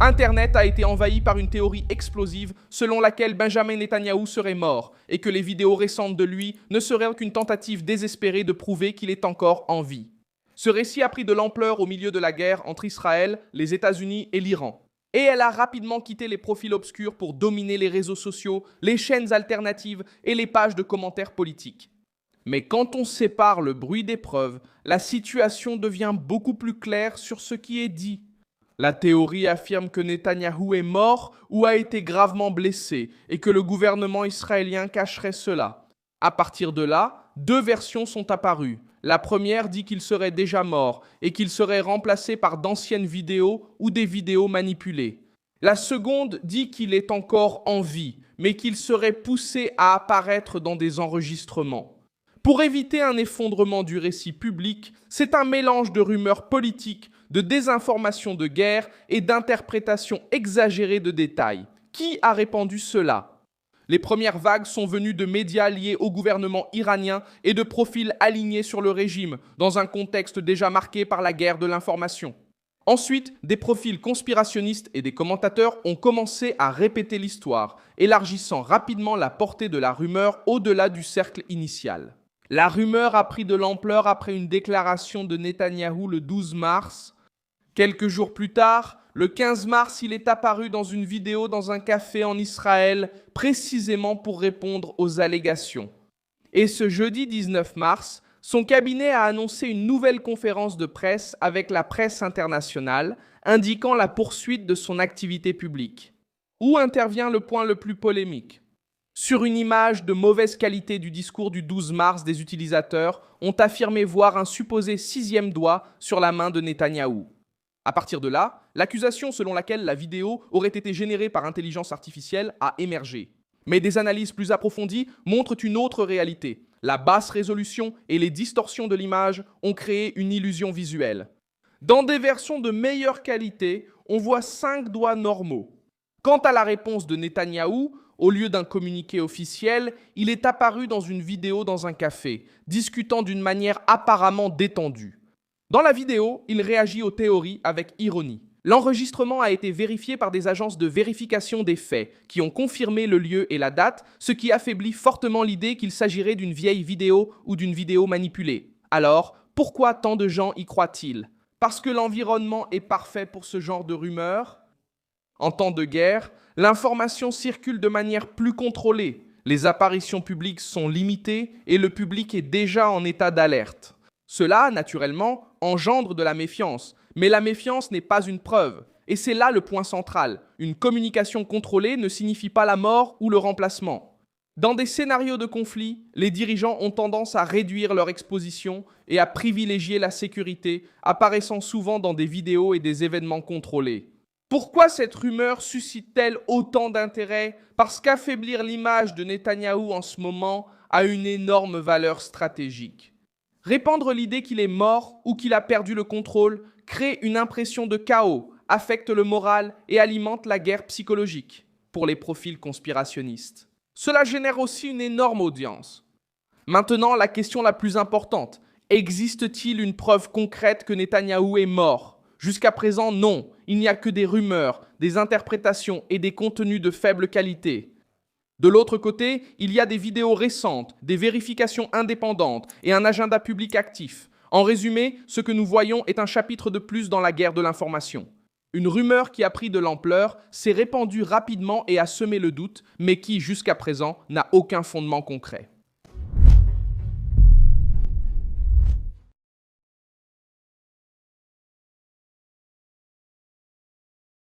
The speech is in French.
Internet a été envahi par une théorie explosive selon laquelle Benjamin Netanyahou serait mort et que les vidéos récentes de lui ne seraient qu'une tentative désespérée de prouver qu'il est encore en vie. Ce récit a pris de l'ampleur au milieu de la guerre entre Israël, les États-Unis et l'Iran. Et elle a rapidement quitté les profils obscurs pour dominer les réseaux sociaux, les chaînes alternatives et les pages de commentaires politiques. Mais quand on sépare le bruit des preuves, la situation devient beaucoup plus claire sur ce qui est dit. La théorie affirme que Netanyahou est mort ou a été gravement blessé et que le gouvernement israélien cacherait cela. À partir de là, deux versions sont apparues. La première dit qu'il serait déjà mort et qu'il serait remplacé par d'anciennes vidéos ou des vidéos manipulées. La seconde dit qu'il est encore en vie, mais qu'il serait poussé à apparaître dans des enregistrements. Pour éviter un effondrement du récit public, c'est un mélange de rumeurs politiques, de désinformation de guerre et d'interprétations exagérées de détails. Qui a répandu cela ? Les premières vagues sont venues de médias liés au gouvernement iranien et de profils alignés sur le régime, dans un contexte déjà marqué par la guerre de l'information. Ensuite, des profils conspirationnistes et des commentateurs ont commencé à répéter l'histoire, élargissant rapidement la portée de la rumeur au-delà du cercle initial. La rumeur a pris de l'ampleur après une déclaration de Netanyahou le 12 mars. Quelques jours plus tard, le 15 mars, il est apparu dans une vidéo dans un café en Israël, précisément pour répondre aux allégations. Et ce jeudi 19 mars, son cabinet a annoncé une nouvelle conférence de presse avec la presse internationale, indiquant la poursuite de son activité publique. Où intervient le point le plus polémique ? Sur une image de mauvaise qualité du discours du 12 mars, des utilisateurs ont affirmé voir un supposé sixième doigt sur la main de Netanyahou. À partir de là, l'accusation selon laquelle la vidéo aurait été générée par intelligence artificielle a émergé. Mais des analyses plus approfondies montrent une autre réalité. La basse résolution et les distorsions de l'image ont créé une illusion visuelle. Dans des versions de meilleure qualité, on voit 5 doigts normaux. Quant à la réponse de Netanyahou, au lieu d'un communiqué officiel, il est apparu dans une vidéo dans un café, discutant d'une manière apparemment détendue. Dans la vidéo, il réagit aux théories avec ironie. L'enregistrement a été vérifié par des agences de vérification des faits qui ont confirmé le lieu et la date, ce qui affaiblit fortement l'idée qu'il s'agirait d'une vieille vidéo ou d'une vidéo manipulée. Alors, pourquoi tant de gens y croient-ils ? Parce que l'environnement est parfait pour ce genre de rumeurs ? En temps de guerre, l'information circule de manière plus contrôlée. Les apparitions publiques sont limitées et le public est déjà en état d'alerte. Cela, naturellement, engendre de la méfiance. Mais la méfiance n'est pas une preuve. Et c'est là le point central. Une communication contrôlée ne signifie pas la mort ou le remplacement. Dans des scénarios de conflit, les dirigeants ont tendance à réduire leur exposition et à privilégier la sécurité, apparaissant souvent dans des vidéos et des événements contrôlés. Pourquoi cette rumeur suscite-t-elle autant d'intérêt ? Parce qu'affaiblir l'image de Netanyahou en ce moment a une énorme valeur stratégique. Répandre l'idée qu'il est mort ou qu'il a perdu le contrôle crée une impression de chaos, affecte le moral et alimente la guerre psychologique pour les profils conspirationnistes. Cela génère aussi une énorme audience. Maintenant, la question la plus importante, existe-t-il une preuve concrète que Netanyahou est mort ? Jusqu'à présent, non. Il n'y a que des rumeurs, des interprétations et des contenus de faible qualité. De l'autre côté, il y a des vidéos récentes, des vérifications indépendantes et un agenda public actif. En résumé, ce que nous voyons est un chapitre de plus dans la guerre de l'information. Une rumeur qui a pris de l'ampleur, s'est répandue rapidement et a semé le doute, mais qui, jusqu'à présent, n'a aucun fondement concret.